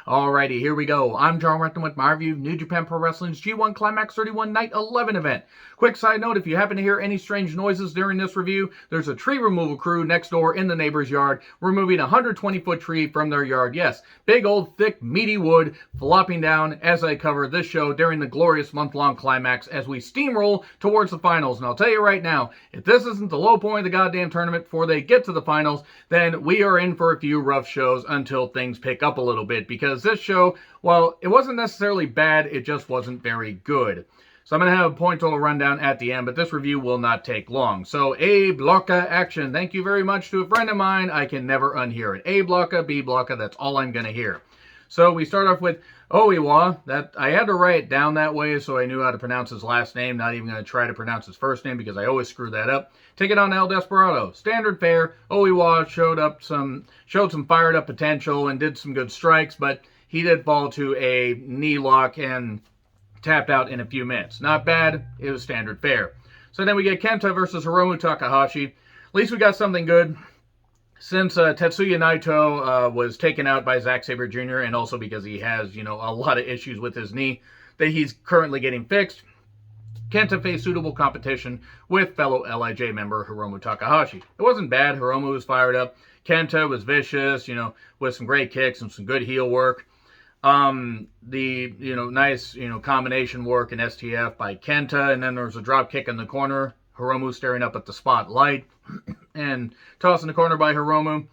Alrighty, here we go. I'm John Renton with my review of New Japan Pro Wrestling's G1 Climax 31 Night 11 event. Quick side note, if you happen to hear any strange noises during this review, there's a tree removal crew next door in the neighbor's yard removing a 120-foot tree from their yard. Yes, big old thick meaty wood flopping down as I cover this show during the glorious month-long climax as we steamroll towards the finals. And I'll tell you right now, if this isn't the low point of the goddamn tournament before they get to the finals, then we are in for a few rough shows until things pick up a little bit, because this show, well, it wasn't necessarily bad, it just wasn't very good. So I'm going to have a point total rundown at the end, but this review will not take long. So A blocka action. Thank you very much to a friend of mine. I can never unhear it. A blocka, B blocka, that's all I'm going to hear. So we start off with Oiwa. That I had to write it down that way so I knew how to pronounce his last name. Not even going to try to pronounce his first name because I always screw that up. Take it on El Desperado. Standard fare. Oiwa showed some fired up potential and did some good strikes, but he did fall to a knee lock and tapped out in a few minutes. Not bad. It was standard fare. So then we get Kenta versus Hiromu Takahashi. At least we got something good. Since Tetsuya Naito was taken out by Zack Sabre Jr. and also because he has, a lot of issues with his knee that he's currently getting fixed, Kenta faced suitable competition with fellow LIJ member Hiromu Takahashi. It wasn't bad. Hiromu was fired up. Kenta was vicious, with some great kicks and some good heel work. Nice, combination work in STF by Kenta, and then there was a drop kick in the corner. Hiromu staring up at the spotlight and tossed in the corner by Hiromu.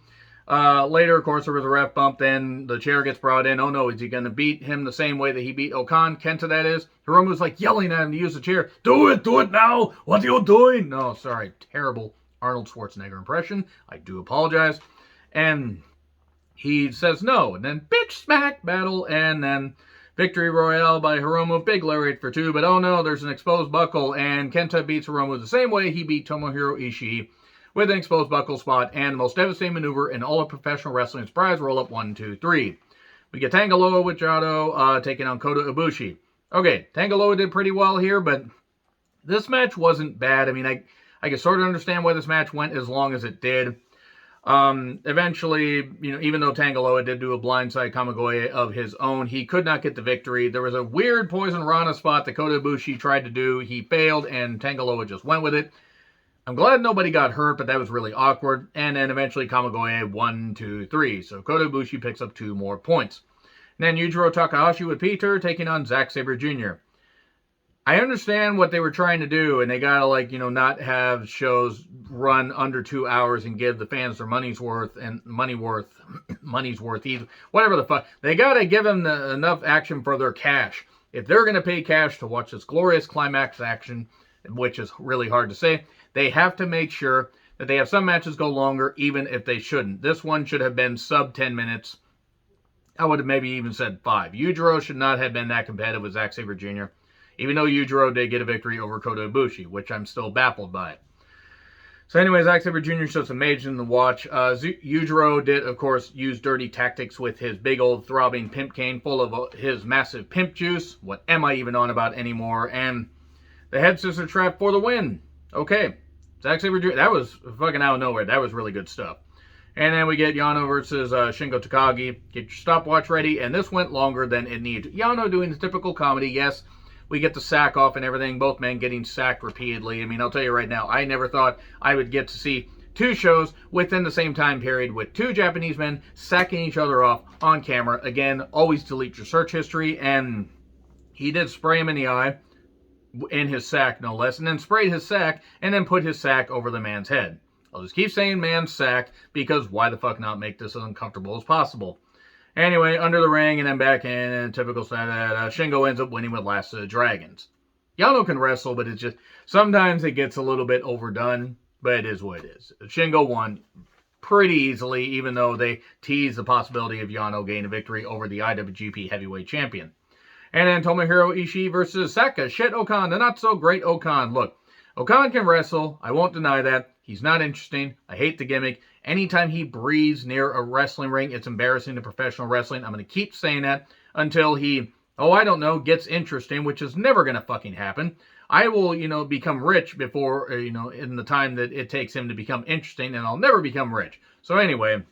Later, of course, there was a ref bump. Then the chair gets brought in. Oh no, is he going to beat him the same way that he beat Okan? Kenta, that is. Hiromu's like yelling at him to use the chair. Do it now. What are you doing? No, sorry. Terrible Arnold Schwarzenegger impression. I do apologize. And he says no. And then bitch smack battle. And then victory royale by Hiromu. Big lariat for two. But oh no, there's an exposed buckle. And Kenta beats Hiromu the same way he beat Tomohiro Ishii, with an exposed buckle spot and the most devastating maneuver in all of professional wrestling. Surprise roll up 1, 2, 3. We get Tangaloa with Jado taking on Kota Ibushi. Okay, Tangaloa did pretty well here, but this match wasn't bad. I mean, I can sort of understand why this match went as long as it did. Eventually, even though Tangaloa did do a blindside Kamigoye of his own, he could not get the victory. There was a weird Poison Rana spot that Kota Ibushi tried to do. He failed, and Tangaloa just went with it. I'm glad nobody got hurt, but that was really awkward. And then eventually Kamigoye 1, 2, 3. So Kota Ibushi picks up 2 more points. And then Yujiro Takahashi with Peter taking on Zack Sabre Jr. I understand what they were trying to do, and they gotta not have shows run under 2 hours and give the fans their money's worth, whatever the fuck. They gotta give them enough action for their cash. If they're gonna pay cash to watch this glorious climax action, which is really hard to say, they have to make sure that they have some matches go longer, even if they shouldn't. This one should have been sub 10 minutes. I would have maybe even said 5. Yujiro should not have been that competitive with Zack Sabre Jr., even though Yujiro did get a victory over Kota Ibushi, which I'm still baffled by. So anyway, Zack Sabre Jr. showed some major in the watch. Yujiro did, of course, use dirty tactics with his big old throbbing pimp cane full of his massive pimp juice. What am I even on about anymore? And the head scissor trap for the win. Okay. Zack Sabre Jr., that was fucking out of nowhere. That was really good stuff. And then we get Yano versus Shingo Takagi. Get your stopwatch ready. And this went longer than it needed. Yano doing the typical comedy. Yes, we get the sack off and everything. Both men getting sacked repeatedly. I mean, I'll tell you right now, I never thought I would get to see 2 shows within the same time period with 2 Japanese men sacking each other off on camera. Again, always delete your search history. And he did spray him in the eye. In his sack, no less, and then sprayed his sack, and then put his sack over the man's head. I'll just keep saying man's sack, because why the fuck not make this as uncomfortable as possible? Anyway, under the ring, and then back in, and typical style, Shingo ends up winning with Last of the Dragons. Yano can wrestle, but it's just, sometimes it gets a little bit overdone, but it is what it is. Shingo won pretty easily, even though they teased the possibility of Yano gaining a victory over the IWGP Heavyweight Champion. And then Tomohiro Ishii versus Saka Shit Okan, the not-so-great Okan. Look, Okan can wrestle. I won't deny that. He's not interesting. I hate the gimmick. Anytime he breathes near a wrestling ring, it's embarrassing to professional wrestling. I'm going to keep saying that until he, gets interesting, which is never going to fucking happen. I will, become rich before, in the time that it takes him to become interesting, and I'll never become rich. So anyway,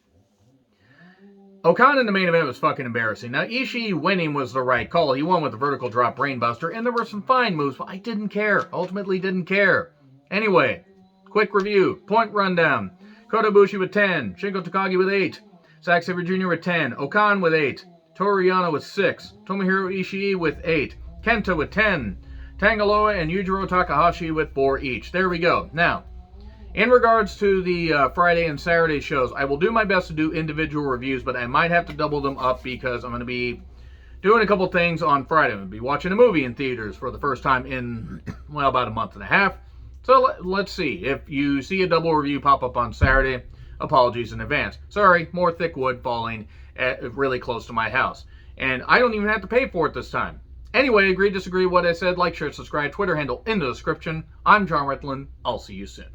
Okada in the main event was fucking embarrassing. Now, Ishii winning was the right call. He won with the vertical drop brainbuster, and there were some fine moves, but I didn't care. Ultimately didn't care. Anyway, quick review. Point rundown. Kodobushi with 10. Shingo Takagi with 8. Zack Sabre Jr. with 10. Okan with 8. Toru Yano with 6. Tomohiro Ishii with 8. Kenta with 10. Tangaloa and Yujiro Takahashi with 4 each. There we go. Now, in regards to the Friday and Saturday shows, I will do my best to do individual reviews, but I might have to double them up because I'm going to be doing a couple things on Friday. I'm going to be watching a movie in theaters for the first time in, well, about a month and a half. So let's see. If you see a double review pop up on Saturday, apologies in advance. Sorry, more thick wood falling really close to my house. And I don't even have to pay for it this time. Anyway, agree, disagree, what I said, like, share, subscribe, Twitter handle in the description. I'm John Ritlin. I'll see you soon.